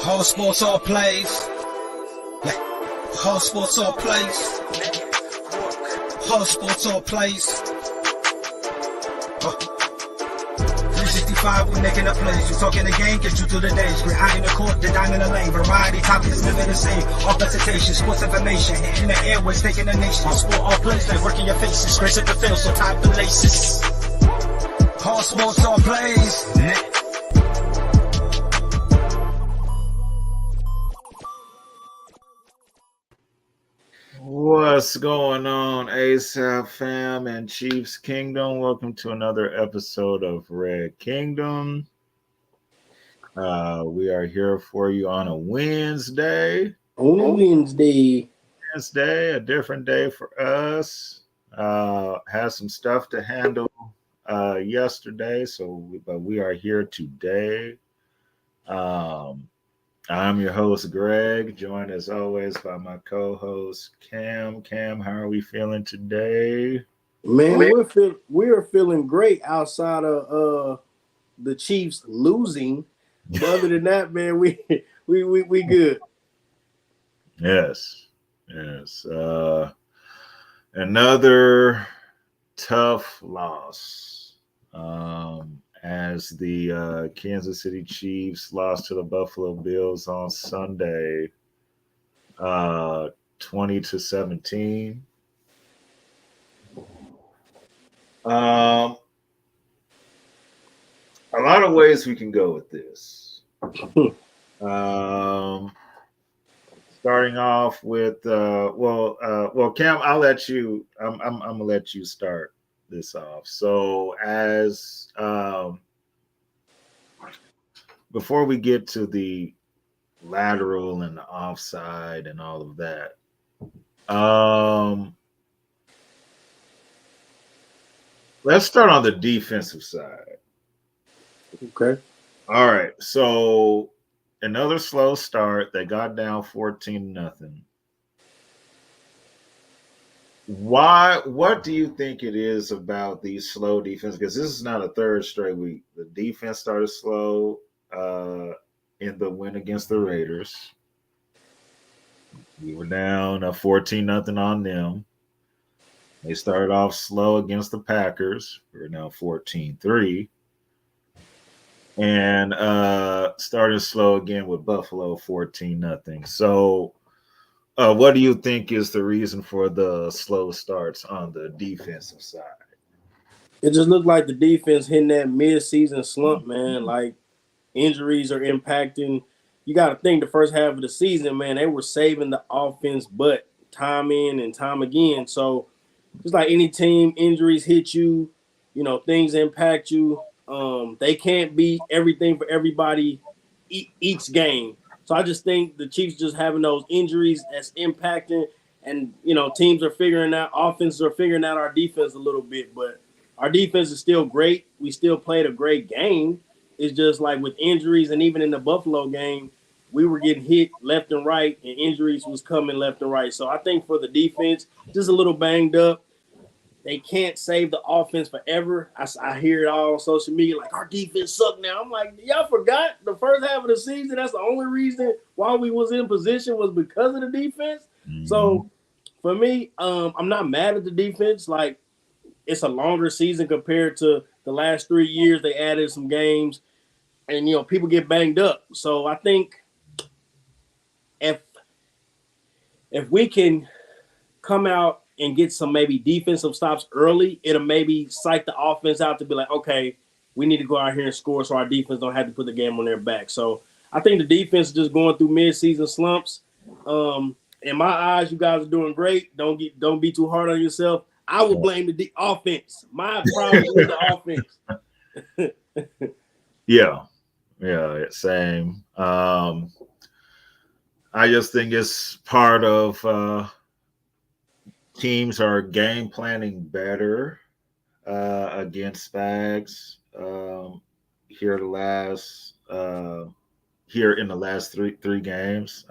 All sports, all plays. Yeah. All sports, all plays. All sports, all plays. 365, we making up plays. You talking the game, get you to the days. We're high in the court, the dime in the lane. Variety topics, living the same. All presentation, sports information. Hitting the airways, taking the nation. All sport, all plays, they working your faces. Grace at the field, so tie the laces. All sports, all plays. What's going on, ASAP fam and Chiefs Kingdom? Welcome to another episode of Red Kingdom. We are here for you on a Wednesday. Wednesday, a different day for us. Had some stuff to handle yesterday, but we are here today. I'm your host, Greg, joined as always by my co-host, Cam. Cam, how are we feeling today? Man, we are feeling great outside of the Chiefs losing. But other than that, man, we good. Yes. Another tough loss. As the Kansas City Chiefs lost to the Buffalo Bills on Sunday, 20-17. A lot of ways we can go with this. Starting off with Cam, I'll let you. I'm gonna let you start this off. So as before we get to the lateral and the offside and all of that, let's start on the defensive side. Okay. All right. So another slow start. They got down 14-0. What do you think it is about these slow defense? Because this is not a third straight week. The defense started slow in the win against the Raiders. We were down 14-0 on them. They started off slow against the Packers. We're now 14-3. And started slow again with Buffalo 14-0. So what do you think is the reason for the slow starts on the defensive side? It just looked like the defense hitting that mid-season slump, man. Like injuries are impacting. You got to think the first half of the season, man, they were saving the offense, but time in and time again. So just like any team, injuries hit you, things impact you. They can't be everything for everybody each game. So I just think the Chiefs just having those injuries that's impacting, and teams are figuring out, offenses are figuring out our defense a little bit, but our defense is still great. We still played a great game. It's just like with injuries, and even in the Buffalo game, we were getting hit left and right, and injuries was coming left and right. So I think for the defense, just a little banged up. They can't save the offense forever. I hear it all on social media, like, our defense suck now. I'm like, y'all forgot the first half of the season, that's the only reason why we was in position was because of the defense. Mm-hmm. So for me, I'm not mad at the defense. Like, it's a longer season compared to the last 3 years. They added some games, and, people get banged up. So I think if we can come out and get some maybe defensive stops early, it'll maybe psych the offense out to be like, okay, we need to go out here and score so our defense don't have to put the game on their back. So I think the defense is just going through mid-season slumps. In my eyes, you guys are doing great. Don't be too hard on yourself. I would blame the offense. My problem is the offense. Yeah, same. I just think it's part of teams are game planning better against Spags here in the last three games.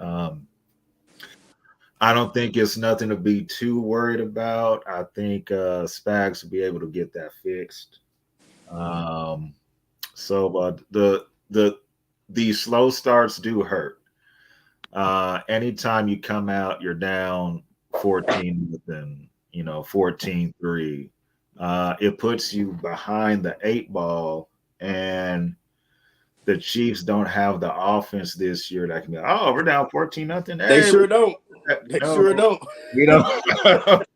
I don't think it's nothing to be too worried about. I think Spags will be able to get that fixed. So the these slow starts do hurt. Anytime you come out, you're down 14 nothing, 14-3. It puts you behind the 8 ball, and the Chiefs don't have the offense this year that can be, oh, we're down 14 nothing. They Hey, sure don't. They no, sure don't. we don't.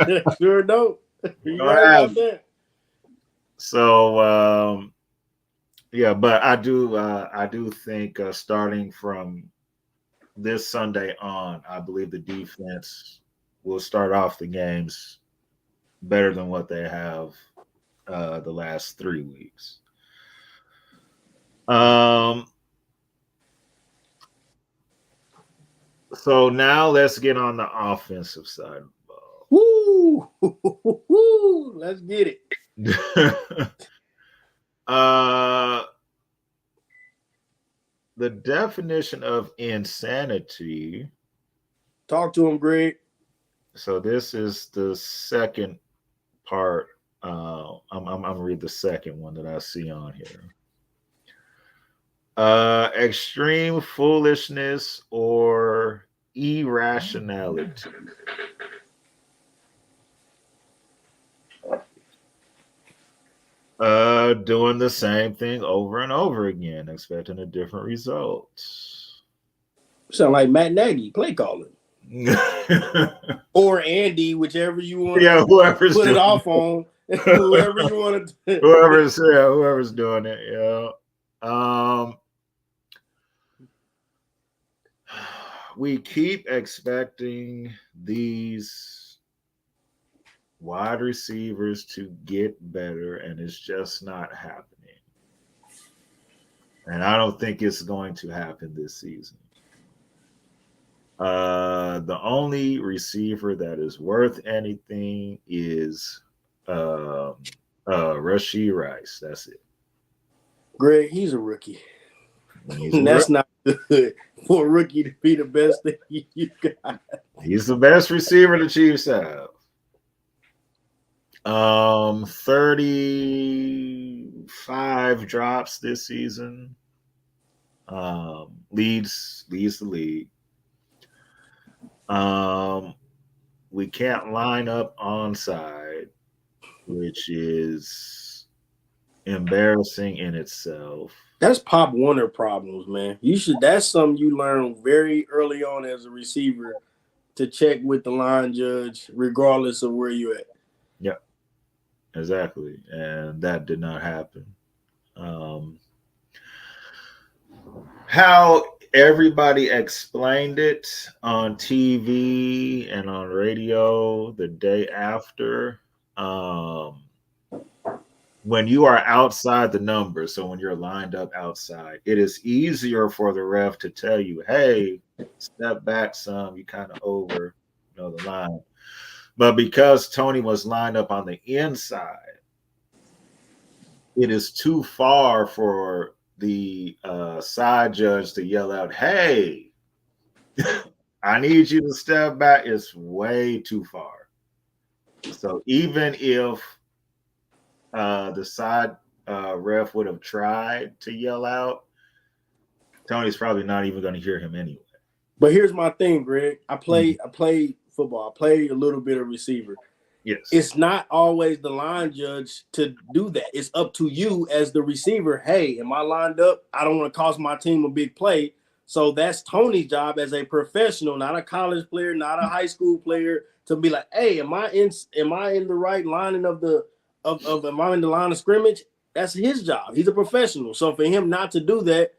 They sure don't. You're right Right. about that. So yeah, but I do think starting from this Sunday on, I believe the defense will start off the games better than what they have the last 3 weeks. So now let's get on the offensive side of Woo! Let's get it. the ball. The definition of insanity. Talk to him, Greg. So this is the second part. I'm gonna read the second one that I see on here. Extreme foolishness or irrationality. Doing the same thing over and over again, expecting a different result. Sound like Matt Nagy, play calling. Or Andy, whichever you want to whoever's put it doing off on. Whoever you want to whoever's doing it, we keep expecting these wide receivers to get better, and it's just not happening. And I don't think it's going to happen this season. The only receiver that is worth anything is Rashee Rice. That's it. Greg, he's a rookie. That's not good for a rookie to be the best thing you got. He's the best receiver the Chiefs have. 35 drops this season. Leads the league. We can't line up onside, which is embarrassing in itself. That's Pop Warner problems, man. That's something you learn very early on as a receiver to check with the line judge, regardless of where you're at. Yep, exactly. And that did not happen. How everybody explained it on TV and on radio the day after. When you are outside the number, so when you're lined up outside, it is easier for the ref to tell you, hey, step back some, you kind of over the line. But because Tony was lined up on the inside, it is too far for the side judge to yell out, hey, I need you to step back. It's way too far. So even if the side ref would have tried to yell out, Tony's probably not even going to hear him anyway. But here's my thing, Greg. I play football. I play a little bit of receiver. Yes. It's not always the line judge to do that. It's up to you as the receiver. Hey, am I lined up? I don't want to cost my team a big play. So that's Tony's job as a professional, not a college player, not a high school player, to be like, hey, am I in the right lining am I in the line of scrimmage? That's his job. He's a professional. So for him not to do that,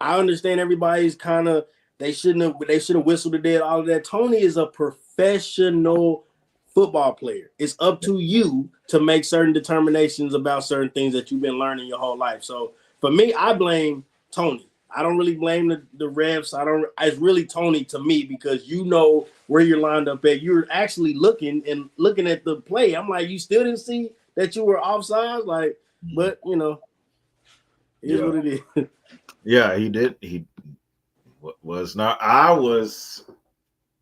I understand everybody's kind of they should have whistled the dead, all of that. Tony is a professional football player. It's up to you to make certain determinations about certain things that you've been learning your whole life. So for me, I blame Tony. I don't really blame the refs. It's really Tony to me, because you know where you're lined up at. You're actually looking at the play. I'm like, you still didn't see that you were offside? Like, but it is what it is. Yeah, he did. He was not. I was,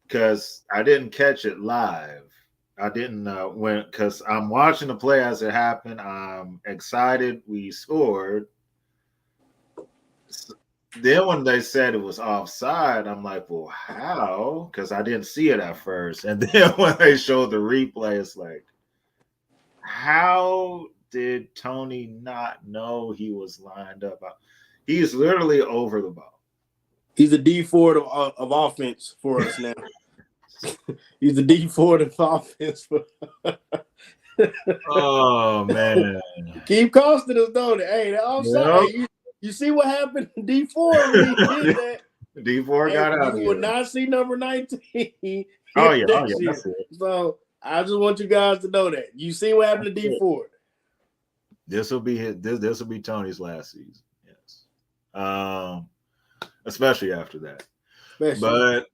because I didn't catch it live. I didn't because I'm watching the play as it happened. I'm excited we scored. then when they said it was offside, I'm like, well, how? Because I didn't see it at first. And then when they showed the replay, it's like, how did Tony not know he was lined up? He's literally over the ball. He's a D Ford of offense for us now. He's the D Ford of offense. Oh man, Keep costing us, don't it? Hey, the offside. yep. Hey, you see what happened to D Ford when he did that? D4 got out You of will here. not see number 19 hit Oh yeah, next year. that's it. So I just want you guys to know that. You see what happened to D Ford. This will be this will be Tony's last season. Yes. Especially after that. But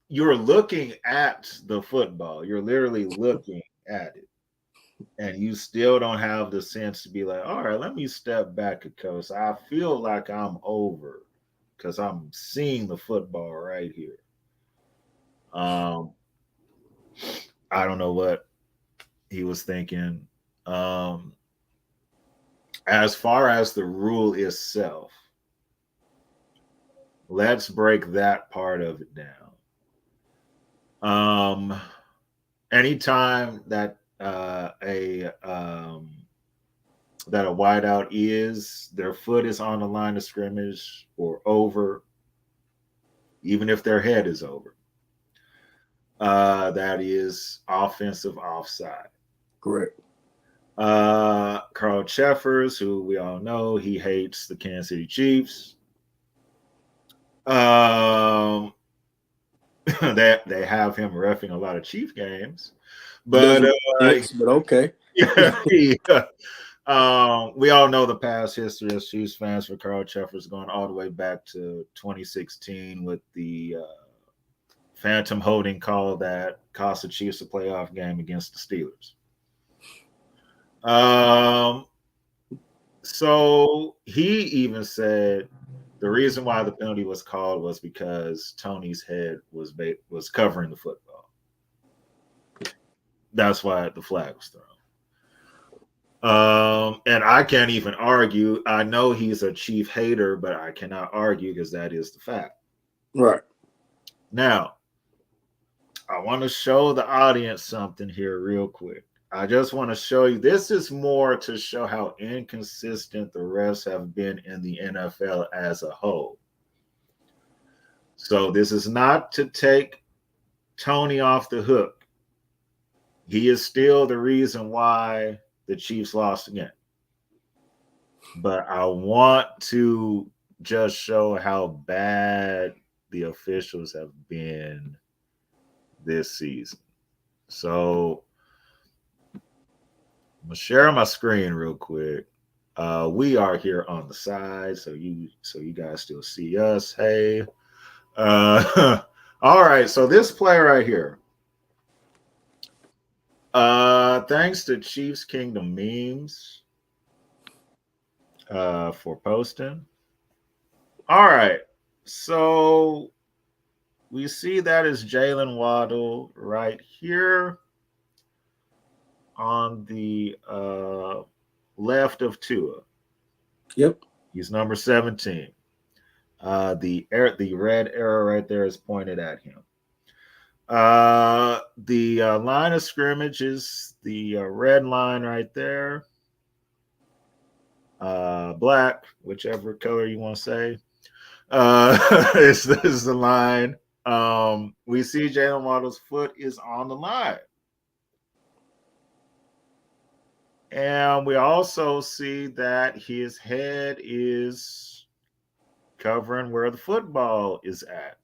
you're looking at the football. You're literally looking at it. And you still don't have the sense to be like, all right, let me step back a coast. I feel like I'm over because I'm seeing the football right here. I don't know what he was thinking. As far as the rule itself, let's break that part of it down. Anytime that a wideout is their foot is on the line of scrimmage or over, even if their head is over, that is offensive offside. Correct. Carl Cheffers, who we all know, he hates the Kansas City Chiefs. They have him reffing a lot of Chief games, but okay. Yeah. We all know the past history as Chiefs fans for Carl Cheffers going all the way back to 2016 with the phantom holding call that cost the Chiefs a playoff game against the Steelers. So he even said the reason why the penalty was called was because Tony's head was covering the football. That's why the flag was thrown. And I can't even argue. I know he's a Chief hater, but I cannot argue because that is the fact. Right. Now, I want to show the audience something here real quick. I just want to show you. This is more to show how inconsistent the refs have been in the NFL as a whole. So this is not to take Tony off the hook. He is still the reason why the Chiefs lost again. But I want to just show how bad the officials have been this season. So I'm gonna share my screen real quick. We are here on the side, so you guys still see us. Hey. All right, so this play right here. Thanks to Chiefs Kingdom Memes for posting. All right, so we see that is Jalen Waddle right here on the left of Tua. Yep. He's number 17. The red arrow right there is pointed at him. The line of scrimmage is the red line right there. Black, whichever color you want to say. This is the line. We see Jalen Waddle's foot is on the line. And we also see that his head is covering where the football is at.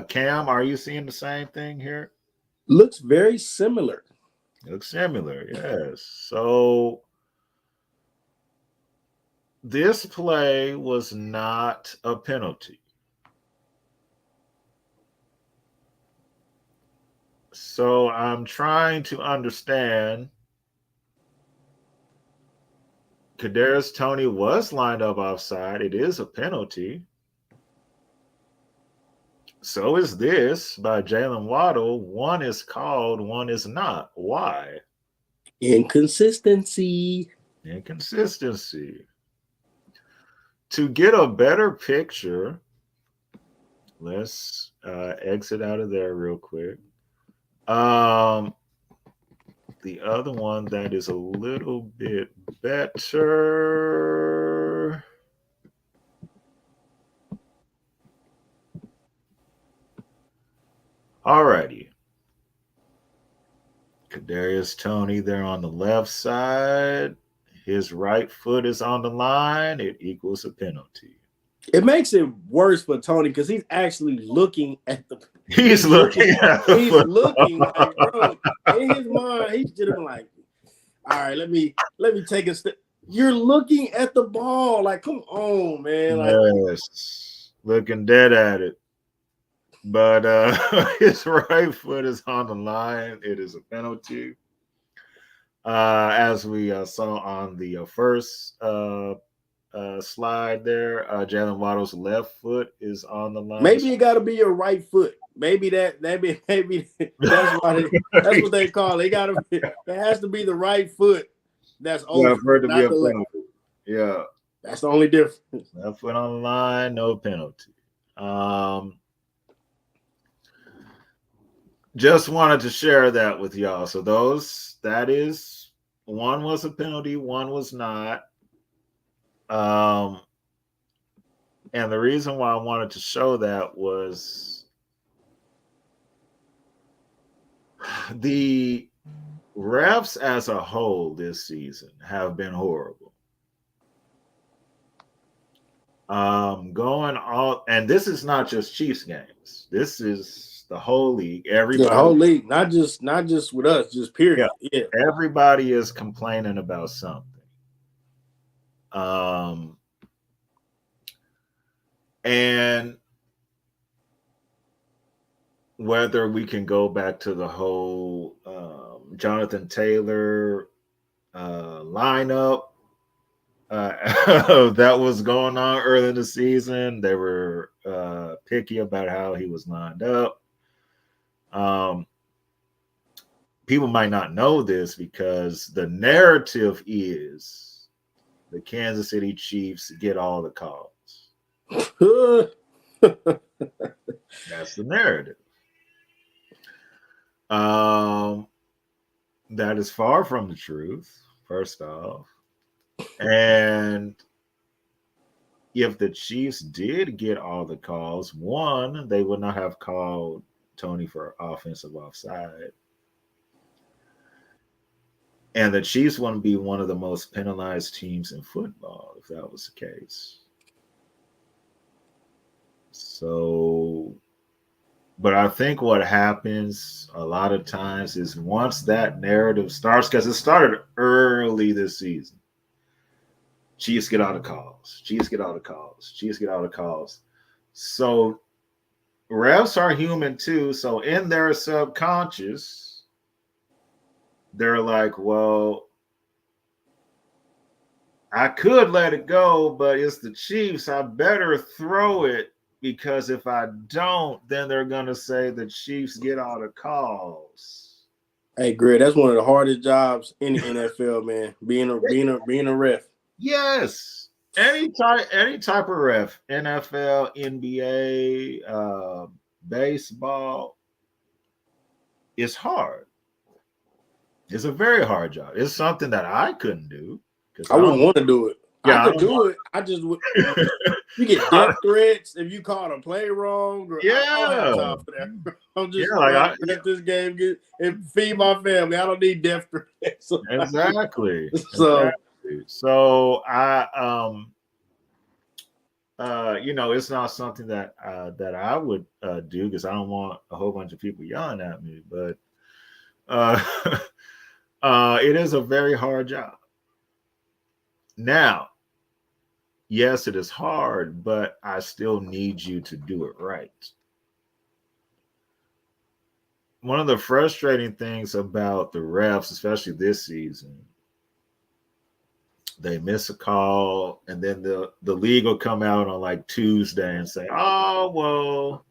Cam, are you seeing the same thing here? Looks very similar. Looks similar, yes. So this play was not a penalty. So I'm trying to understand. Kadarius Toney was lined up offside. It is a penalty. So is this by Jalen Waddle. One is called, one is not. Why? Inconsistency. Inconsistency. To get a better picture, let's exit out of there real quick. Um, the other one that is a little bit better. Alrighty. Kadarius Toney there on the left side. His right foot is on the line. It equals a penalty. It makes it worse for Tony because he's actually looking at the. He's looking at the He's football. looking like, bro, in his mind, he's just like, all right, let me take a step. You're looking at the ball, like, come on, man. Like, Yes, looking dead at it. But his right foot is on the line. It is a penalty. As we saw on the first slide there, Jalen Waddle's left foot is on the line. maybe it got to be your right foot. Maybe that's why that's what they call it. It has to be the right foot that's over. Yeah, for it to be a the penalty. Yeah, that's the only difference. left foot on the line, no penalty. Just wanted to share that with y'all. So that is, one was a penalty, one was not. And the reason why I wanted to show that was the refs as a whole this season have been horrible. Going all, and this is not just Chiefs games. This is the whole league. Everybody, the whole league, not just with us, just period. Yeah. Everybody is complaining about something. And whether we can go back to the whole Jonathan Taylor lineup that was going on early in the season, they were picky about how he was lined up. People might not know this because the narrative is the Kansas City Chiefs get all the calls. That's the narrative. That is far from the truth, first off. And if the Chiefs did get all the calls, one, they would not have called Toney for offensive offside. And the Chiefs wouldn't be one of the most penalized teams in football if that was the case. So, but I think what happens a lot of times is once that narrative starts, because it started early this season, Chiefs get all the calls. Chiefs get all the calls. Chiefs get all the calls. So refs are human too. So in their subconscious, they're like, well, I could let it go, but it's the Chiefs. I better throw it because if I don't, then they're going to say the Chiefs get all the calls. Hey, Greg, that's one of the hardest jobs in the NFL, man. Being a ref. Yes. Any type of ref, NFL, NBA, baseball, it's hard. It's a very hard job. It's something that I couldn't do. I wouldn't want to do it. Yeah, I could do it. I just would. You get death threats if you caught a play wrong. Or, yeah. I don't have time for that. I'm just let this game get and feed my family. I don't need death threats. Exactly. So I it's not something that I would do because I don't want a whole bunch of people yelling at me, but it is a very hard job. Now, yes, it is hard, but I still need you to do it right. One of the frustrating things about the refs, especially this season, they miss a call, and then the league will come out on like Tuesday and say, oh, well,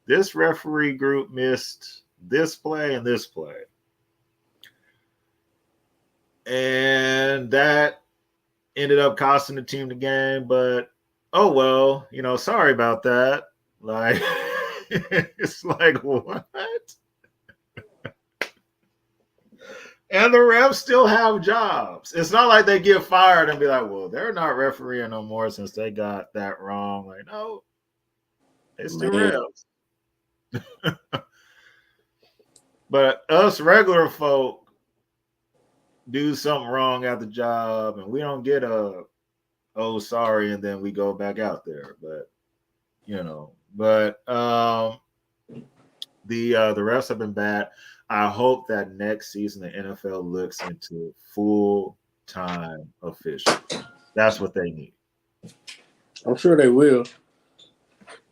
this referee group missed this play and this play. And that ended up costing the team the game, but oh well, sorry about that. Like it's like what? And the refs still have jobs. It's not like they get fired and be like, well, they're not refereeing no more since they got that wrong. Like, no, it's still refs. But us regular folk do something wrong at the job and we don't get oh sorry, and then we go back out there. But the refs have been bad. I hope that next season the NFL looks into full-time officials. That's what they need. I'm sure they will.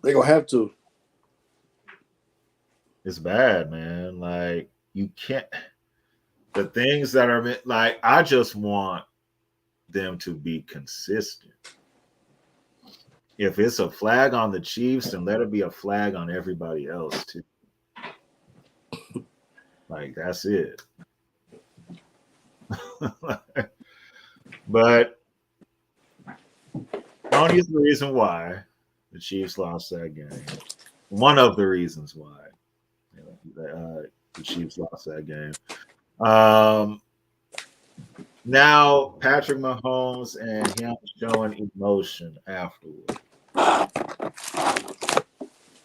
They're going to have to. It's bad, man. Like, you can't – the things that are – like, I just want them to be consistent. If it's a flag on the Chiefs, then let it be a flag on everybody else, too. Like, that's it. But Tony is the reason why the Chiefs lost that game. One of the reasons why the Chiefs lost that game. Now Patrick Mahomes and him showing emotion afterwards.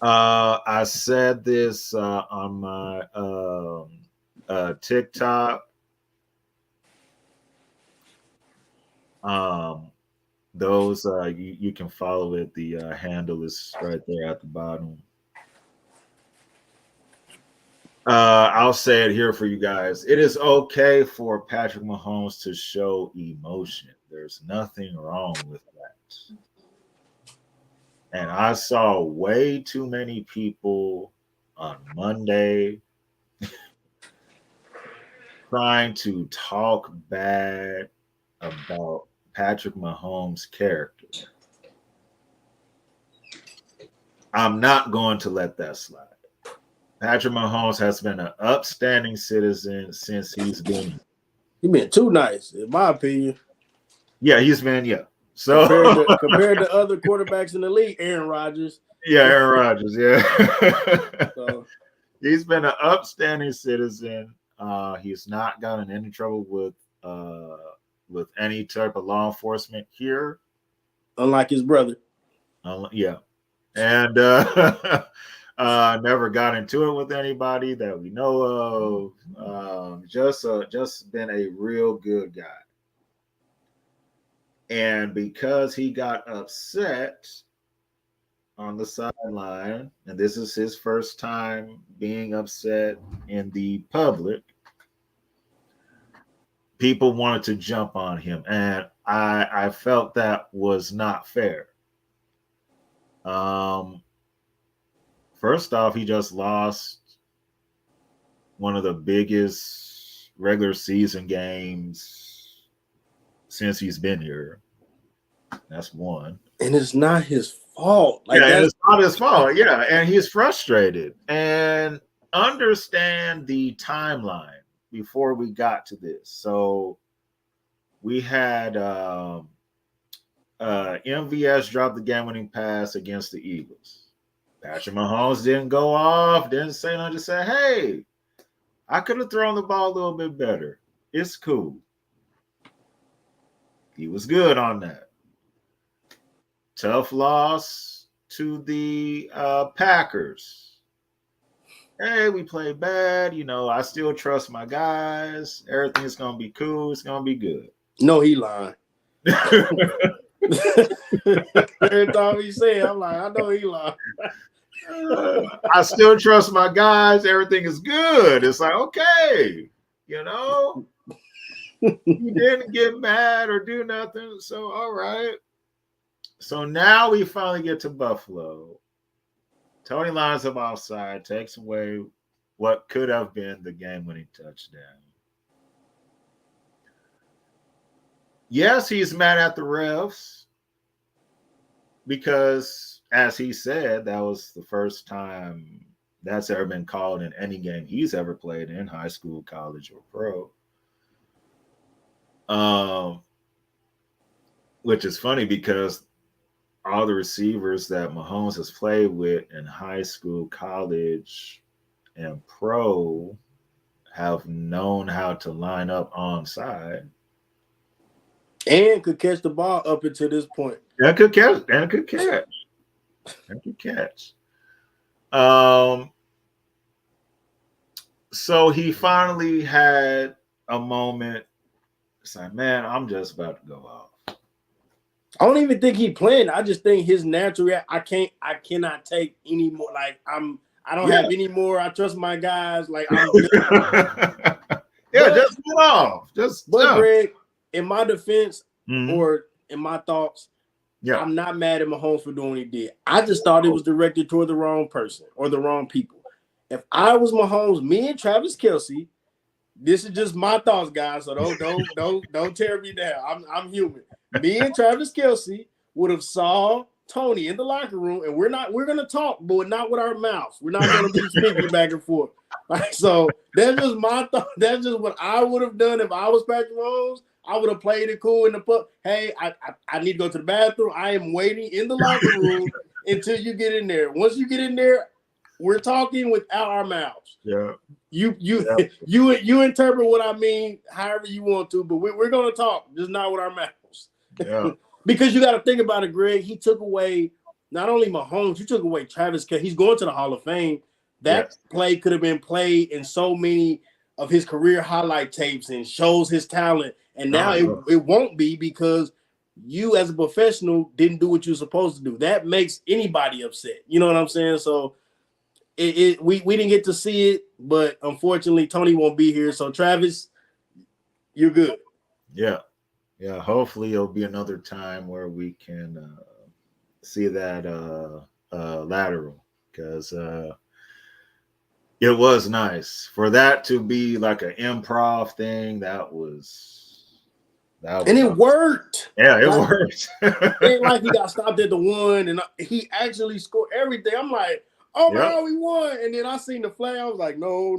I said this on my TikTok. Those you can follow it. The handle is right there at the bottom. I'll say it here for you guys. It is okay for Patrick Mahomes to show emotion. There's nothing wrong with that. And I saw way too many people on Monday trying to talk bad about Patrick Mahomes' character. I'm not going to let that slide. Patrick Mahomes has been an upstanding citizen since he's been. He's been too nice, in my opinion. Yeah, he's been, yeah. So compared to other quarterbacks in the league, Aaron Rodgers. Yeah, Aaron Rodgers, yeah. So he's been an upstanding citizen. He's not gotten into trouble with any type of law enforcement here. Unlike his brother. Yeah. And never got into it with anybody that we know of. Just been a real good guy. And because he got upset on the sideline, and this is his first time being upset in the public, people wanted to jump on him, and I felt that was not fair. First off, he just lost one of the biggest regular season games since he's been here. That's one. And it's not his fault. It's not his fault. Yeah, and he's frustrated. And understand the timeline before we got to this. So we had MVS drop the game-winning pass against the Eagles. Patrick Mahomes didn't go off, didn't say nothing, just said, hey, I could have thrown the ball a little bit better. It's cool. He was good on that. Tough loss to the Packers. Hey, we played bad. I still trust my guys. Everything's going to be cool. It's going to be good. No, he lying. Every time he said, I'm like, I know he lying. I still trust my guys. Everything is good. It's like, okay, he didn't get mad or do nothing. So, all right. So now we finally get to Buffalo. Tony lines up offside, takes away what could have been the game-winning touchdown. Yes, he's mad at the refs because, as he said, that was the first time that's ever been called in any game he's ever played in high school, college, or pro. which is funny because all the receivers that Mahomes has played with in high school, college, and pro have known how to line up onside and could catch the ball up until this point. and could catch and could catch and could catch. Um, so he finally had a moment. It's like, man, I'm just about to go off. I don't even think he planned. I just think his natural. I cannot take any more. Like I don't have any more. I trust my guys. Like I'm good. Just get off. But Greg, in my defense, mm-hmm. or in my thoughts, I'm not mad at Mahomes for doing what he did. I just thought it was directed toward the wrong person or the wrong people. If I was Mahomes, me and Travis Kelce, this is just my thoughts, guys. So don't tear me down. I'm human. Me and Travis Kelce would have saw Tony in the locker room, and we're gonna talk, but not with our mouths. We're not gonna be speaking back and forth. Right, so that's just my thought. That's just what I would have done if I was Patrick Mahomes. I would have played it cool in the pub. Hey, I need to go to the bathroom. I am waiting in the locker room until you get in there. Once you get in there, we're talking without our mouths. Yeah. You interpret what I mean however you want to, but we're gonna talk, just not with our mouths. Yeah. Because you got to think about it, Greg. He took away not only Mahomes, you took away Travis Kelce. He's going to the Hall of Fame. That play could have been played in so many of his career highlight tapes and shows his talent. And now it won't be because you as a professional didn't do what you're supposed to do. That makes anybody upset. You know what I'm saying? So we didn't get to see it, but unfortunately Tony won't be here. So Travis, you're good. Yeah. Yeah. Hopefully it'll be another time where we can see that lateral, because it was nice for that to be like an improv thing. That was and it worked. Yeah, it worked. It ain't like he got stopped at the one and he actually scored everything. I'm like, oh my God, we won. And then I seen the flag. I was like, no,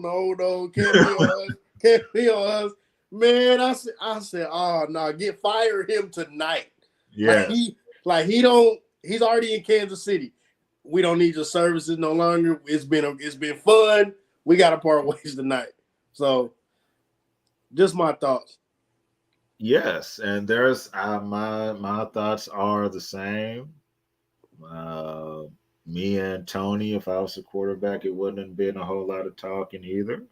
can't be on us. Can't be on us. Man, I said, oh no, fire him tonight. Yeah. He's already in Kansas City. We don't need your services no longer. It's been fun. We got to part ways tonight. So just my thoughts. Yes, and there's my thoughts are the same. Me and Tony, if I was a quarterback, it wouldn't have been a whole lot of talking either.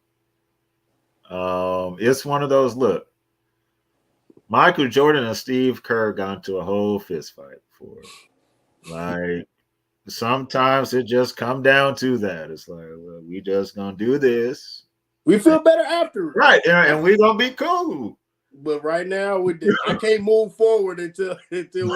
It's one of those, look, Michael Jordan and Steve Kerr got into a whole fist fight for it. Like, sometimes it just come down to that. It's like, well, we just gonna do this. We feel better after, right? And we gonna be cool. But right now, I can't move forward until we do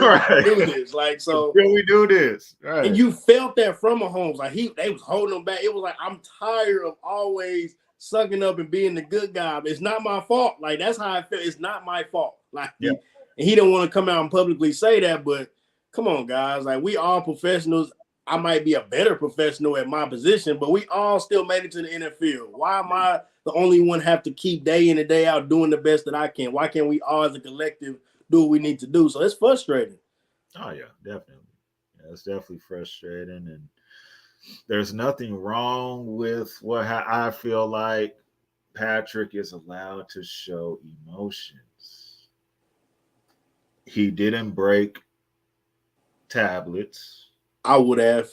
this. Like, so until we do this, right? And you felt that from Mahomes. Like they was holding him back. It was like, I'm tired of always sucking up and being the good guy. It's not my fault. Like, that's how I feel. It's not my fault. Like, and he didn't want to come out and publicly say that. But come on, guys. Like, we all professionals. I might be a better professional at my position, but we all still made it to the NFL. Why am I the only one have to keep day in and day out doing the best that I can? Why can't we all as a collective do what we need to do? So it's frustrating. Oh, yeah, definitely. Yeah, it's definitely frustrating. And there's nothing wrong with how I feel like Patrick is allowed to show emotions. He didn't break tablets. I would have.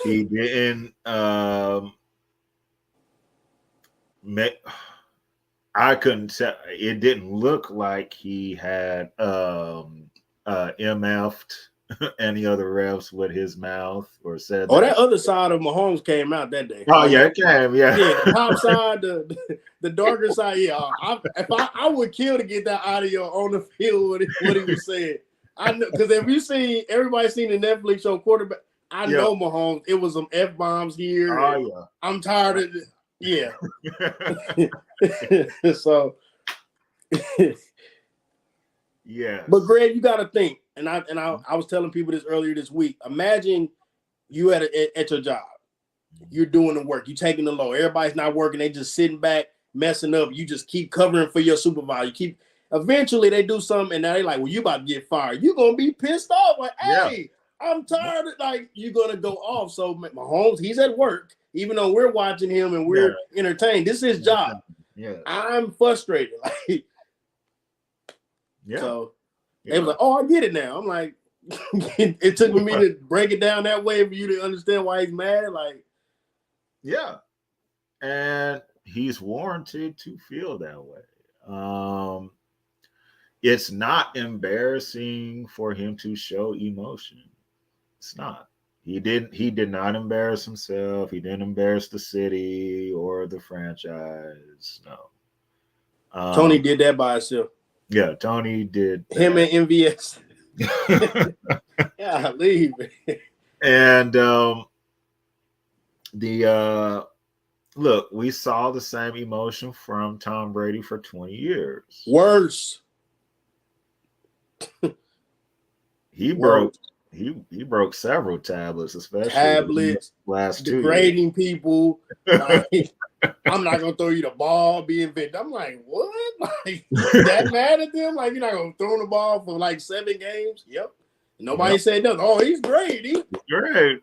He didn't I couldn't tell. It didn't look like he had MF'd any other refs with his mouth or said. Oh, that other side of Mahomes came out that day. Oh yeah, it came. Yeah, the top side, the darker side. Yeah, I would kill to get that audio on the field what he was saying. I know, because everybody's seen the Netflix show Quarterback. I know Mahomes. It was some F-bombs here. Oh yeah. I'm tired of it. Yeah. So. Yeah. But Greg, you got to think, and I was telling people this earlier this week. Imagine you at your job. You're doing the work. You're taking the load. Everybody's not working. They just sitting back, messing up. You just keep covering for your supervisor. eventually they do something, and now they like, well, you about to get fired. You're gonna be pissed off. Like, hey, I'm tired of like you're gonna go off. So Mahomes, he's at work, even though we're watching him and we're entertained. This is his job. Yeah. I'm frustrated. Like, so they was like, oh, I get it now. I'm like, it took me to break it down that way for you to understand why he's mad. Like, yeah. And he's warranted to feel that way. It's not embarrassing for him to show emotion. It's not. He did not embarrass himself. He didn't embarrass the city or the franchise. No. Tony did that by himself. Yeah, Tony did that. Him and MVS. Yeah, leave. And look, we saw the same emotion from Tom Brady for 20 years. Worse. He broke several tablets, especially last 2 years. Degrading people. Like, I'm not gonna throw you the ball, being victim. I'm like, what? Like, that mad at them? Like, you're not gonna throw the ball for like 7 games? Yep. Nobody said nothing. Oh, he's great. He's great.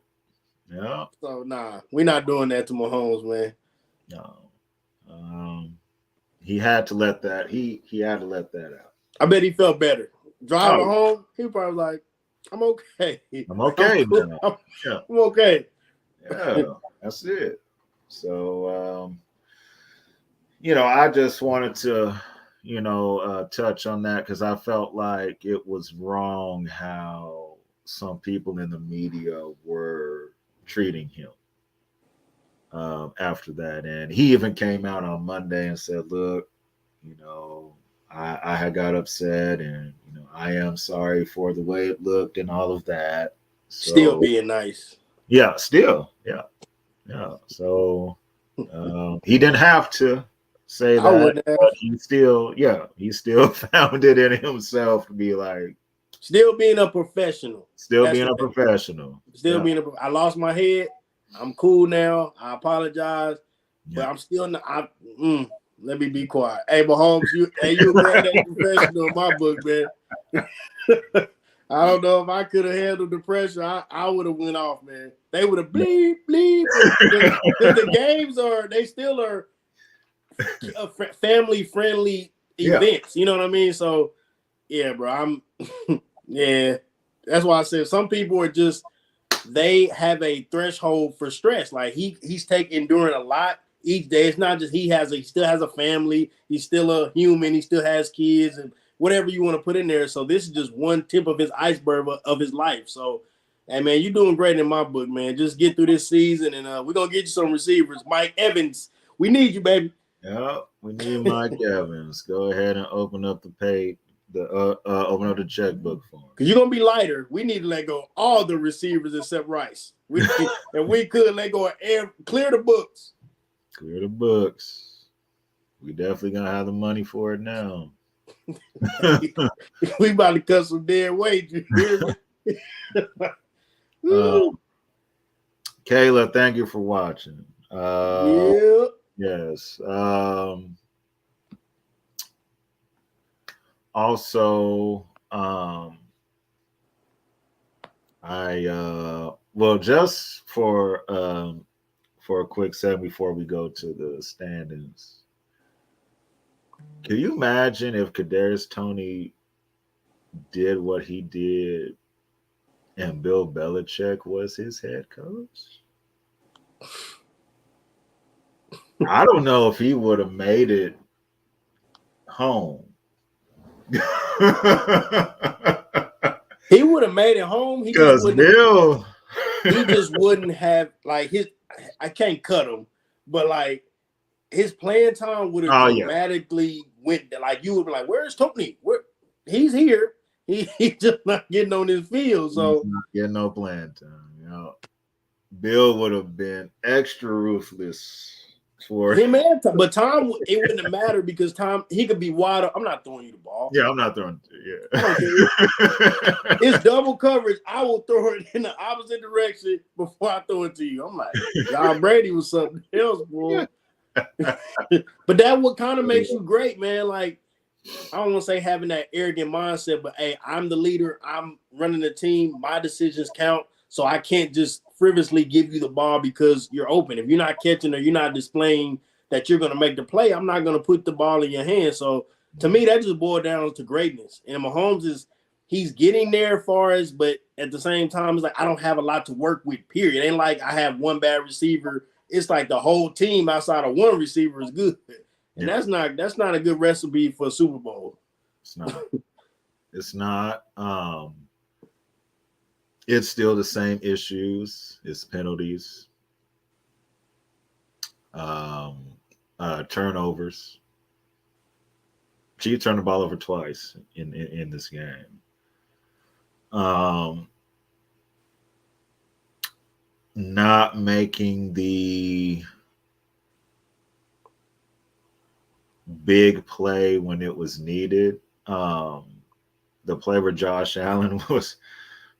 Yeah. So nah, we're not doing that to Mahomes, man. No. He had to let that. He had to let that out. I bet he felt better. Driving home, he probably like, I'm okay. I'm okay. I'm okay. Yeah, that's it. So, I just wanted to, touch on that because I felt like it was wrong how some people in the media were treating him after that. And he even came out on Monday and said, look, I had got upset and, I am sorry for the way it looked and all of that. So, still being nice. Yeah, still. Yeah. Yeah. So he didn't have to say that, but he still found it in himself to be like. Still being a professional. I lost my head. I'm cool now. I apologize. But I'm still not. Let me be quiet. Hey, Mahomes, you a great professional in my book, man. I don't know if I could have handled the pressure. I would have went off, man. They would have bleep. The games they still are family friendly events. You know what I mean? So yeah, bro. That's why I said some people are just they have a threshold for stress. Like he's enduring a lot each day. It's not just he still has a family. He's still a human. He still has kids and whatever you want to put in there. So this is just one tip of his iceberg of his life. So, hey, man, you're doing great in my book, man. Just get through this season, and we're going to get you some receivers. Mike Evans, we need you, baby. Yeah, we need Mike Evans. Go ahead and open up the page, open up the checkbook for him. Because you're going to be lighter. We need to let go of all the receivers except Rice. And we could let go of clear the books. Clear the books. We definitely going to have the money for it now. We about to cut some dead weight. Kayla, thank you for watching. Yes. Also, just for a quick second before we go to the standings. Can you imagine if Kadarius Toney did what he did and Bill Belichick was his head coach? I don't know if he would have made it home. He would have made it home. He just wouldn't have like his. I can't cut him, but like his playing time would have dramatically went. Like you would be like, "Where's Tony? He's here. He just not getting on his field." So he's not getting no playing time. Bill would have been extra ruthless for him and Tom. But Tom, it wouldn't have mattered because Tom, he could be wide up. I'm not throwing you the ball. Yeah, I'm not throwing it. Yeah. It's double coverage. I will throw it in the opposite direction before I throw it to you. I'm like, John Brady was something else, boy. But that what kind of makes you great, man. Like I don't want to say having that arrogant mindset, but hey, I'm the leader. I'm running the team. My decisions count. So I can't just frivolously give you the ball because you're open. If you're not catching or you're not displaying that you're going to make the play, I'm not going to put the ball in your hand. So to me, that just boiled down to greatness. And Mahomes he's getting there as far as, but at the same time, it's like I don't have a lot to work with, period. It ain't like I have one bad receiver. It's like the whole team outside of one receiver is good. And that's not a good recipe for a Super Bowl. It's not. It's not. It's still the same issues. It's penalties, turnovers. Chiefs turned the ball over twice in this game. Not making the big play when it was needed. The play where Josh Allen was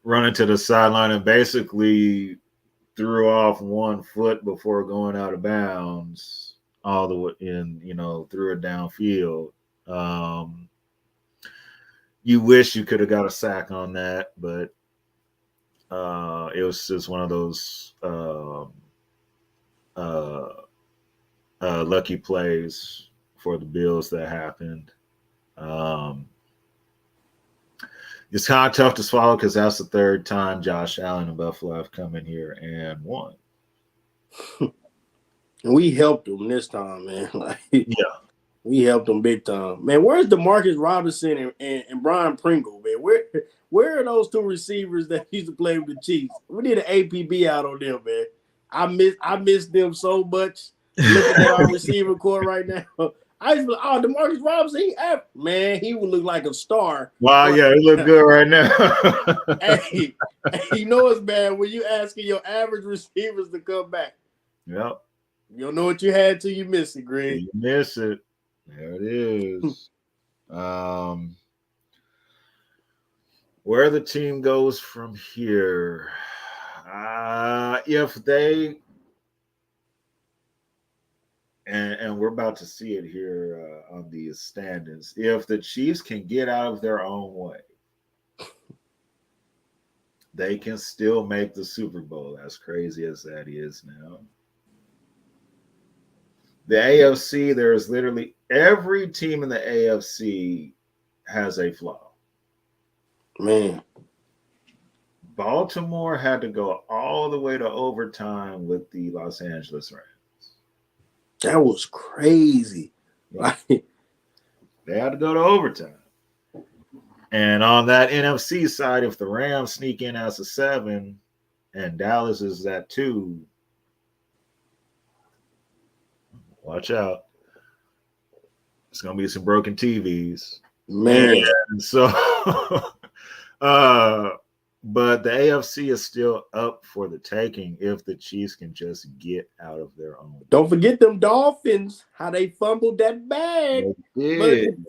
running to the sideline and basically threw off 1 foot before going out of bounds all the way in, threw it downfield. You wish you could have got a sack on that, but it was just one of those lucky plays for the Bills that happened. It's kind of tough to swallow because that's the third time Josh Allen and Buffalo have come in here and won. And we helped them this time, man. We helped them big time, man. Where's Demarcus Robinson and Brian Pringle, man? Where are those two receivers that used to play with the Chiefs? We need an APB out on them, man. I miss them so much. Looking at our receiver core right now, I used to be like, Demarcus Robinson, he would look like a star. Wow, yeah, he look good right now. hey, you know it's bad when you asking your average receivers to come back. Yep. You don't know what you had till you miss it, Greg. You miss it. There it is. Where the team goes from here, if they and we're about to see it here on these standings, if the Chiefs can get out of their own way, they can still make the Super Bowl, as crazy as that is now. The AFC, there's literally every team in the AFC has a flaw. Man. Baltimore had to go all the way to overtime with the Los Angeles Rams. That was crazy. Yeah. They had to go to overtime. And on that NFC side, if the Rams sneak in as a 7 and Dallas is at 2, watch out. It's going to be some broken TVs. Man. And so, but the AFC is still up for the taking if the Chiefs can just get out of their own. Don't forget them Dolphins, how they fumbled that bag. They did.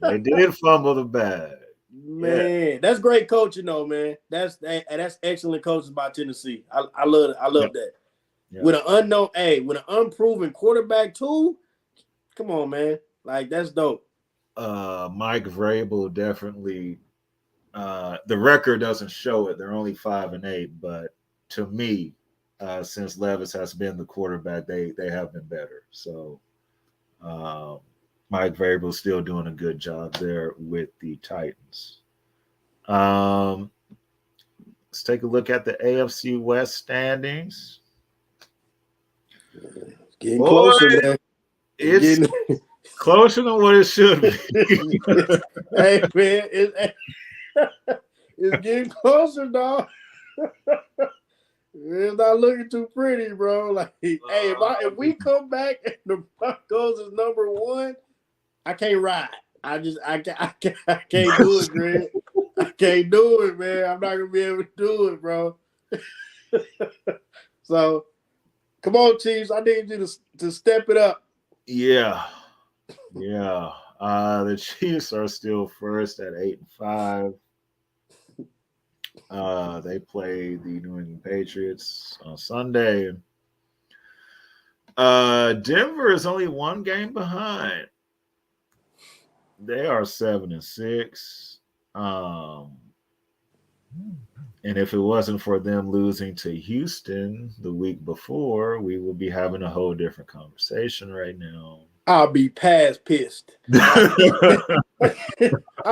They did fumble the bag. Man, that's great coaching, though, man. That's excellent coaching by Tennessee. I love that. Yep. With an unproven quarterback too. Come on, man. Like, that's dope. Mike Vrabel definitely. The record doesn't show it. They're only 5-8, but to me, since Levis has been the quarterback, they have been better. So Mike Vrabel's still doing a good job there with the Titans. Let's take a look at the AFC West standings. It's getting closer, man. It's closer than what it should be. Hey, man, it's getting closer, dog. It's not looking too pretty, bro. Like, if we come back and the Broncos is number 1, I can't ride. I can't do it, Greg. I can't do it, man. I'm not gonna be able to do it, bro. So, come on, Chiefs. I need you to step it up. Yeah. The Chiefs are still first at 8-5. They play the New England Patriots on Sunday. Denver is only 1 game behind. They are 7-6. And if it wasn't for them losing to Houston the week before, we would be having a whole different conversation right now. I'll be past pissed. I'll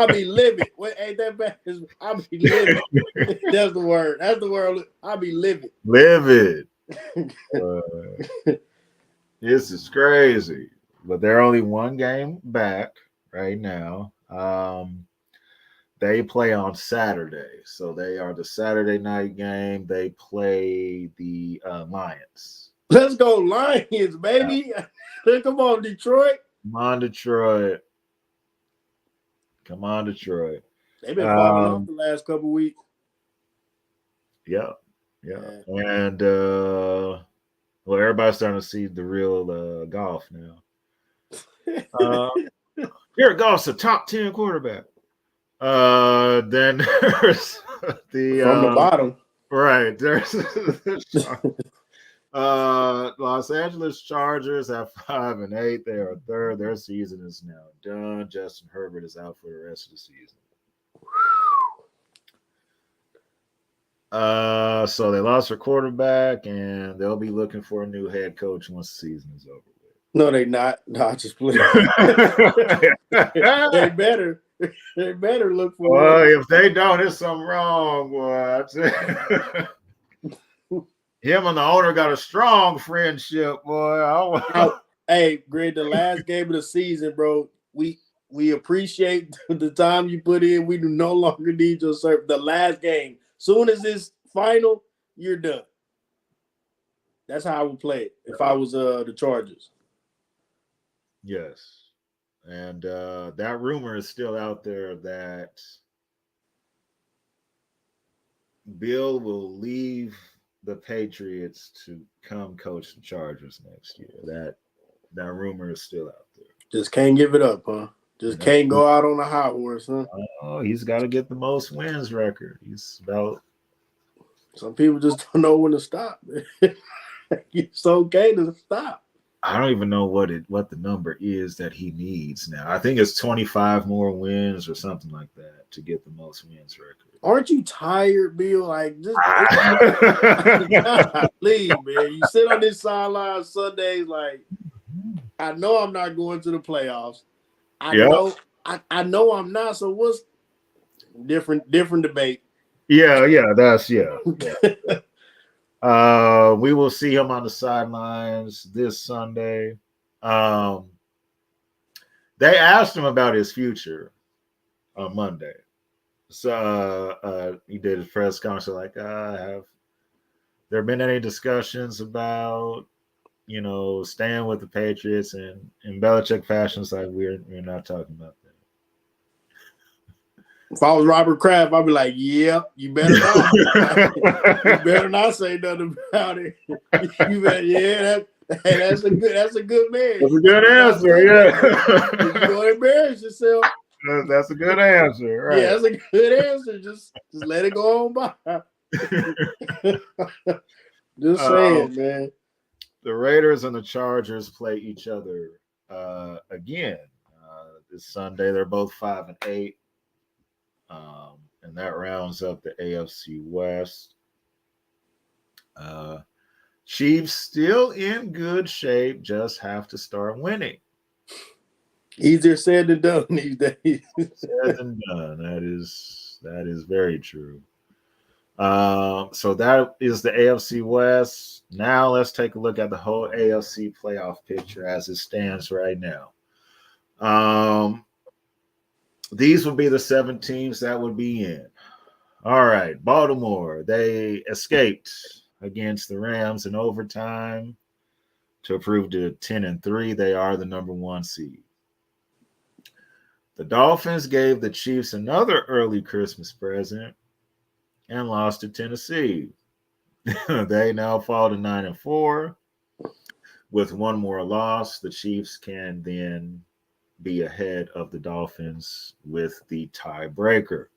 be livid. Wait, ain't that bad? I'll be livid. That's the word. That's the word. I'll be livid. Livid. This is crazy. But they're only one game back right now. They play on Saturday. So they are the Saturday night game. They play the Lions. Let's go Lions, baby. Come on, Detroit. Come on, Detroit. Come on, Detroit. They've been falling off the last couple weeks. Yeah. And well, everybody's starting to see the real Goff now. Jared Goff's a top 10 quarterback. Then there's the from the bottom. Right. There's Los Angeles Chargers at 5-8. They are third. Their season is now done. Justin Herbert is out for the rest of the season. So they lost their quarterback, and they'll be looking for a new head coach once the season is over with. No, they not. No, I just play. They better. They better look for. Well, if they don't, there's something wrong, boy. Him and the owner got a strong friendship, boy. Hey, Greg, the last game of the season, bro. We appreciate the time you put in. We do no longer need your service. The last game. Soon as it's final, you're done. That's how I would play it if I was the Chargers. Yes. And that rumor is still out there that Bill will leave the Patriots to come coach the Chargers next year. That rumor is still out there. Just can't give it up, huh? Just can't go out on a high horse, huh? Oh, he's got to get the most wins record. He's about. Some people just don't know when to stop. It's okay to stop. I don't even know what the number is that he needs now. I think it's 25 more wins or something like that to get the most wins record. Aren't you tired, Bill? Like, just please, man. You sit on this sideline Sundays, like, I know I'm not going to the playoffs. I know I'm not. So what's different debate? Yeah. We will see him on the sidelines this Sunday. They asked him about his future on Monday. So he did his press conference like, have there been any discussions about, staying with the Patriots? And in Belichick fashion, it's like, we're not talking about that. If I was Robert Kraft, I'd be like, "Yeah, you better not. You better not say nothing about it. You better, that's a good man. That's a good answer, yeah. You're gonna embarrass yourself. That's a good answer, right? Yeah, that's a good answer. Just let it go on by. Just saying, man. The Raiders and the Chargers play each other again this Sunday. They're both 5-8. And that rounds up the AFC West. Chiefs still in good shape, just have to start winning. Easier said than done these days. Said than done. That is very true. So that is the AFC West. Now let's take a look at the whole AFC playoff picture as it stands right now. These would be the 7 teams that would be in. All right, Baltimore, they escaped against the Rams in overtime to improve to 10-3. They are the number 1 seed. The Dolphins gave the Chiefs another early Christmas present and lost to Tennessee. They now fall to 9-4. With one more loss, the Chiefs can then be ahead of the Dolphins with the tiebreaker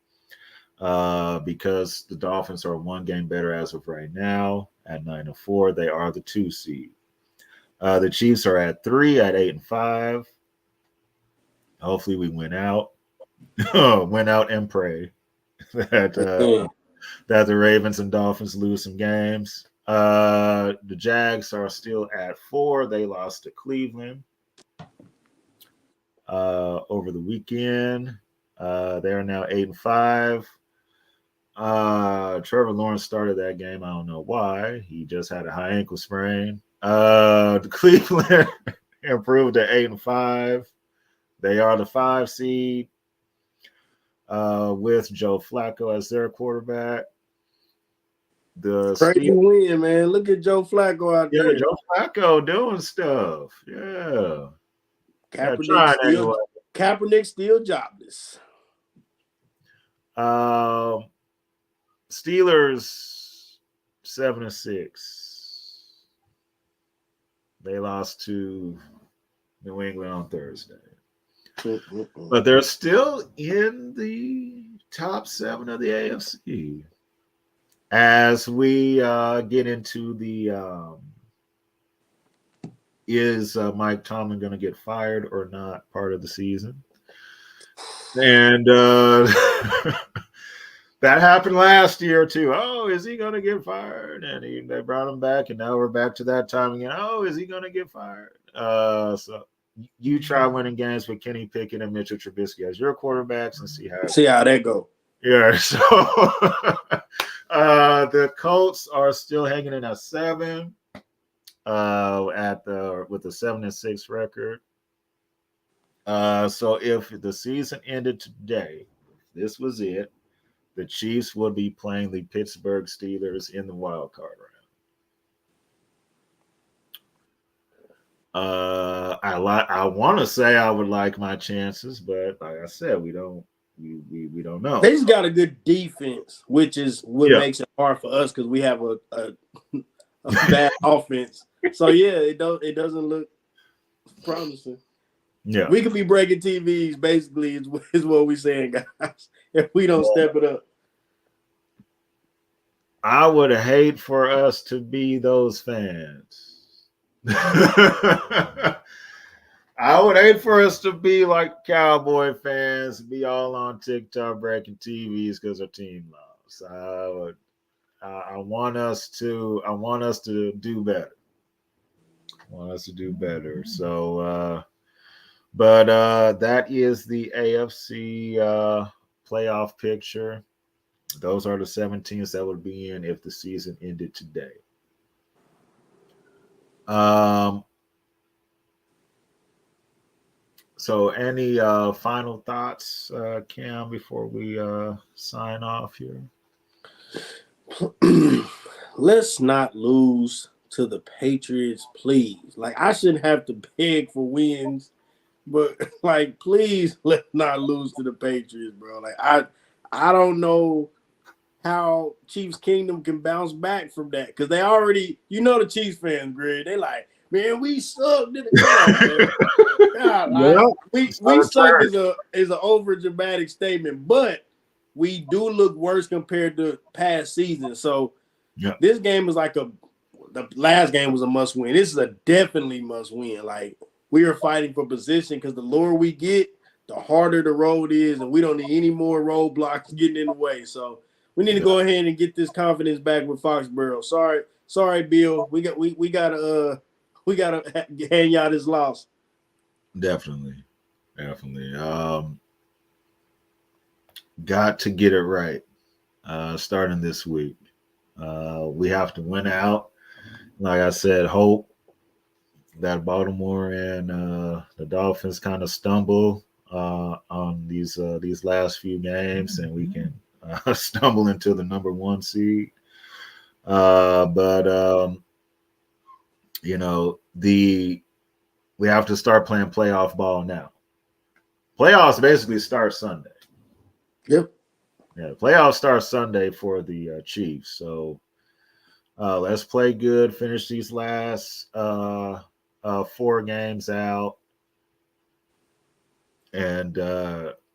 because the Dolphins are 1 game better as of right now at 9-4. They are the 2 seed. The Chiefs are at 3 at 8-5. Hopefully we win out and pray that that the Ravens and Dolphins lose some games. The Jags are still at 4. They lost to Cleveland over the weekend. They are now 8-5. Trevor Lawrence started that game. I don't know why. He just had a high ankle sprain. The Cleveland improved to 8-5. They are the 5 seed with Joe Flacco as their quarterback. The Crazy win, man. Look at Joe Flacco out there. Yeah, Joe Flacco doing stuff. Yeah. Kaepernick still jobless. Steelers 7-6. They lost to New England on Thursday. But they're still in the top 7 of the AFC. As we get into the is Mike Tomlin going to get fired or not part of the season? And that happened last year too. Oh, is he going to get fired? And they brought him back, and now we're back to that time again. Oh, is he going to get fired? So you try winning games with Kenny Pickett and Mitchell Trubisky as your quarterbacks and see how that go. Yeah, so the Colts are still hanging in at 7 with a 7-6 record. So if the season ended today, this was it, the Chiefs would be playing the Pittsburgh Steelers in the wild card round. I want to say I would like my chances, but like I said, we don't know. They just got a good defense, which is what makes it hard for us because we have a bad offense. So it doesn't look promising. Yeah, we could be breaking TVs. Basically, is what we're saying, guys. If we don't step it up, I would hate for us to be those fans. I would hate for us to be like Cowboy fans, be all on TikTok breaking TVs because our team lost. I want us to do better. I want us to do better. So, but that is the AFC playoff picture. Those are the 7 teams that would be in if the season ended today. So any final thoughts, Cam, before we sign off here? Let's not lose to the Patriots, please. Like, I shouldn't have to beg for wins, but like, please let's not lose to the Patriots, bro. Like, I don't know how Chiefs Kingdom can bounce back from that because they already, the Chiefs fans, Greg, they like, man, we suck. We suck is an over dramatic statement, but we do look worse compared to past seasons. So this game is like the last game was a must win. This is a definitely must win. Like, we are fighting for position because the lower we get, the harder the road is, and we don't need any more roadblocks getting in the way. So we need to go ahead and get this confidence back with Foxborough. Sorry, Bill. We gotta hand y'all this loss. Definitely. Got to get it right. Starting this week, we have to win out. Like I said, hope that Baltimore and the Dolphins kind of stumble on these last few games, and we can stumble into the number 1 seed. But we have to start playing playoff ball now. Playoffs basically start Sunday. Yep. Yeah, the playoffs start Sunday for the Chiefs. So let's play good, finish these last 4 games out, and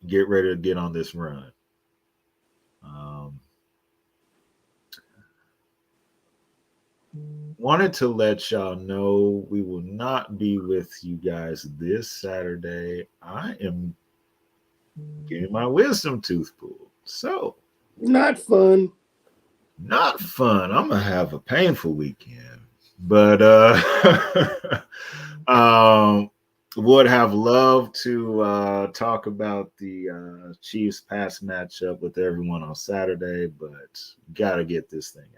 get ready to get on this run. wanted to let y'all know we will not be with you guys this Saturday. I am getting my wisdom tooth pulled. So, Not fun. not fun. I'm going to have a painful weekend. But would have loved to talk about the Chiefs pass matchup with everyone on Saturday, but got to get this thing out.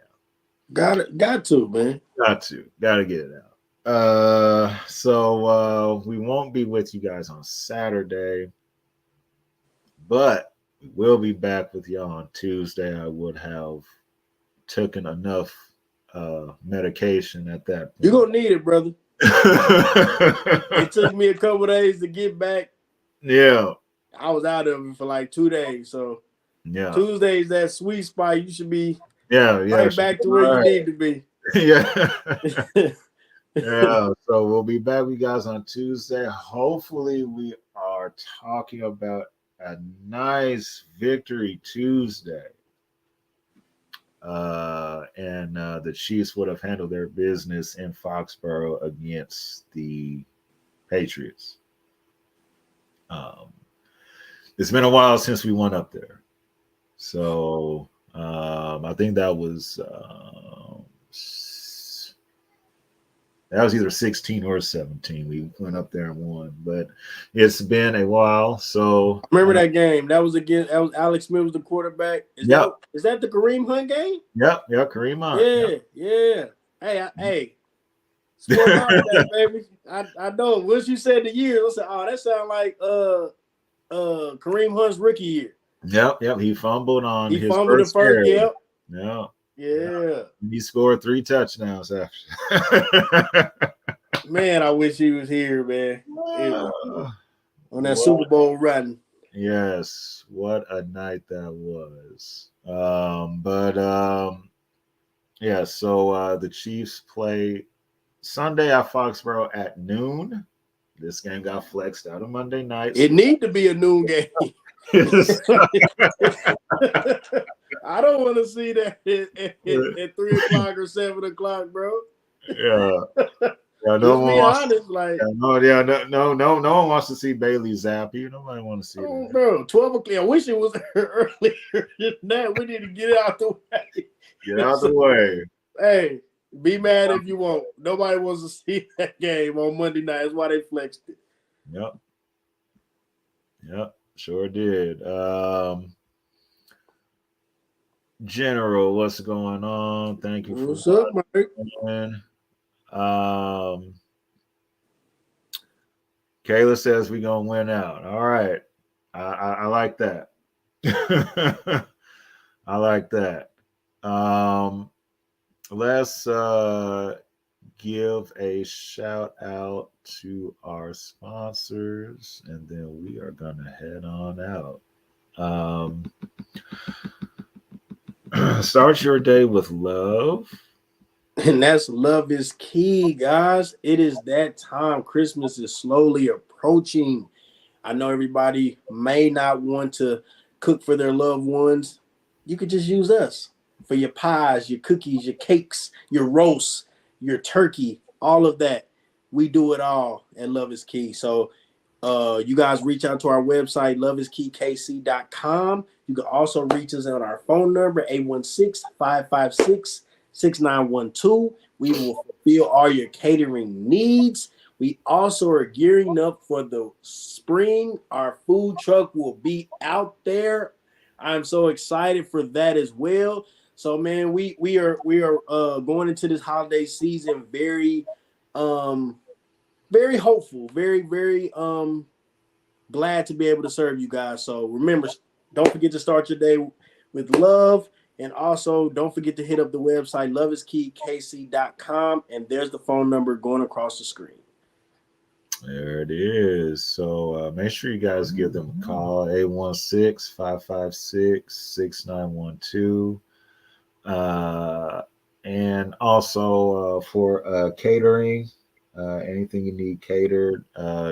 Got to, man. Got to get it out. So we won't be with you guys on Saturday, but we will be back with y'all on Tuesday. I would have taken enough medication at that point. You're gonna need it, brother. It took me a couple days to get back. Yeah. I was out of it for like 2 days. So yeah, Tuesday's that sweet spot. You should be right back to where you need to be. yeah. Yeah. So we'll be back with you guys on Tuesday. Hopefully we are talking about a nice victory Tuesday. And the Chiefs would have handled their business in Foxborough against the Patriots. It's been a while since we went up there. So I think that was either 16 or 17. We went up there and won, but it's been a while. So remember that game? That was Alex Smith was the quarterback. Is that the Kareem Hunt game? Yep, Kareem Hunt. Yeah. Hey, score that, baby. I know. Once you said the year, I said, oh, that sounds like Kareem Hunt's rookie year. Yep. He fumbled on his first carry. Yep. Yeah. He scored 3 touchdowns after. Man, I wish he was here, man. On that Super Bowl run. Yes, what a night that was. So the Chiefs play Sunday at Foxborough at noon. This game got flexed out of Monday night. It need to be a noon game. I don't want to see that at 3 o'clock or 7 o'clock, bro. Yeah. No one wants to see Bailey Zappi. Nobody wants to see that. Bro, 12 o'clock. I wish it was earlier than that. We need to get out the way. Get out the way. Hey, be mad if you want. Nobody wants to see that game on Monday night. That's why they flexed it. Yep, sure did. General, what's going on? Thank you for what's up, Mike? Kayla says we're gonna win out. All right. I like that. I like that. Let's give a shout out to our sponsors, and then we are gonna head on out. Start your day with love. And that's love is key, guys. It is that time. Christmas is slowly approaching. I know everybody may not want to cook for their loved ones. You could just use us for your pies, your cookies, your cakes, your roasts, your turkey, all of that. We do it all at Love is Key. So you guys reach out to our website, loveiskeykc.com. You can also reach us on our phone number, 816-556-6912. We will fulfill all your catering needs. We also are gearing up for the spring. Our food truck will be out there. I'm so excited for that as well. So, man, we are going into this holiday season very hopeful, very glad to be able to serve you guys. So remember, don't forget to start your day with love. And also, don't forget to hit up the website, loveiskeykc.com. And there's the phone number going across the screen. There it is. So make sure you guys give them a call, 816-556-6912. And also for catering, anything you need catered,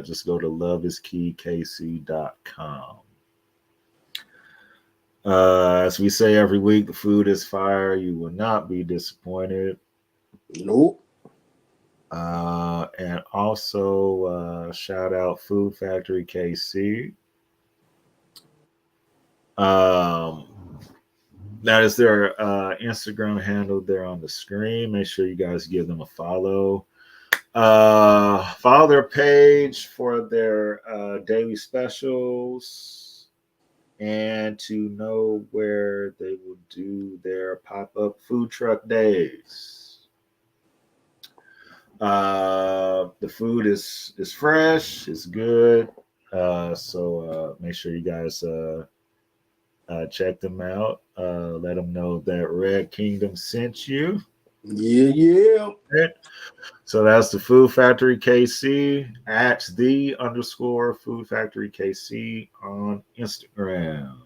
just go to loveiskeykc.com. As we say every week, the food is fire. You will not be disappointed. Nope. And also shout out Food Factory KC. That is their Instagram handle there on the screen. Make sure you guys give them a follow. Follow their page for their daily specials and to know where they will do their pop-up food truck days. The food is fresh, it's good. So make sure you guys check them out. Let them know that Red Kingdom sent you. Yeah. So that's the Food Factory KC at @the_Food Factory KC on Instagram.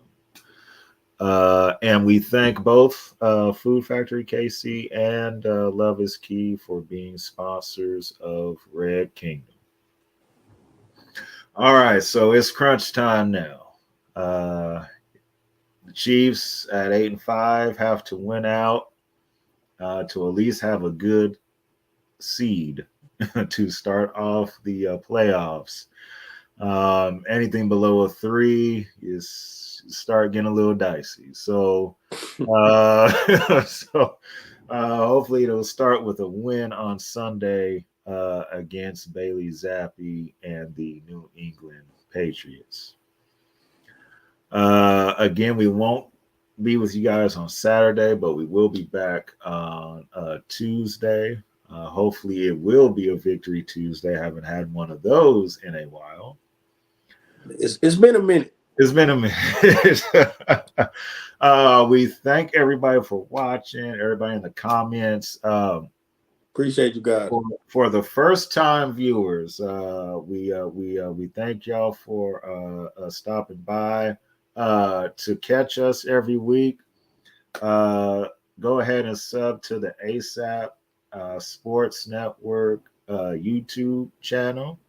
And we thank both Food Factory KC and Love is Key for being sponsors of Red Kingdom. All right, so it's crunch time now. The Chiefs at 8-5 have to win out to at least have a good seed to start off the playoffs. Anything below a 3 is start getting a little dicey. So, hopefully it'll start with a win on Sunday against Bailey Zappi and the New England Patriots. Again, we won't be with you guys on Saturday, but we will be back on Tuesday. Hopefully it will be a Victory Tuesday. I haven't had one of those in a while. It's been a minute. It's been a minute. We thank everybody for watching, everybody in the comments. Appreciate you guys. For the first time viewers, we thank y'all for stopping by to catch us every week. Go ahead and sub to the ASAP Sports Network YouTube channel.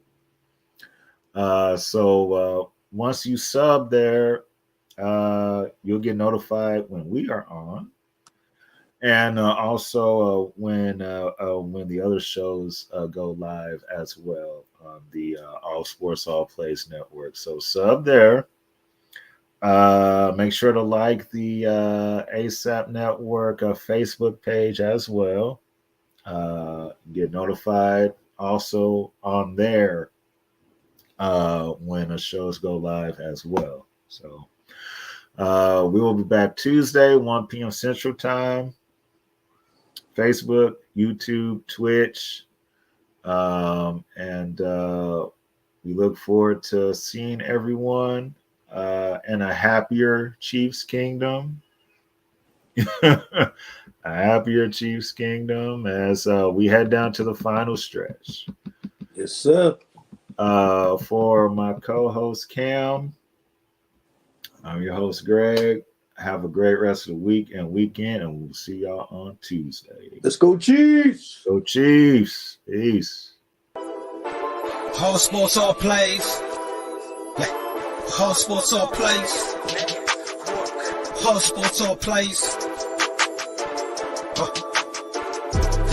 So once you sub there, you'll get notified when we are on, and also when the other shows go live as well on the All Sports All Plays Network. So sub there. Make sure to like the ASAP Network Facebook page as well. Get notified also on there when the shows go live as well. So we will be back Tuesday, 1 p.m. Central Time. Facebook, YouTube, Twitch, and we look forward to seeing everyone in a happier Chiefs Kingdom. A happier Chiefs Kingdom as we head down to the final stretch. Yes, sir. For my co-host Cam, I'm your host Greg. Have a great rest of the week and weekend, and we'll see y'all on Tuesday. Let's go Chiefs! Go Chiefs! Peace. All sports, all plays. Yeah. All sports, all plays. All sports, all plays.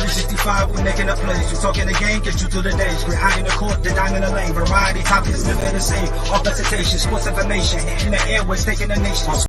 365, we're making a place. We talking the game, get you through the days. We're high in the court, the dime in the lane. Variety, topics, living the same. All presentation, sports information. Hitting the airways, taking the nation.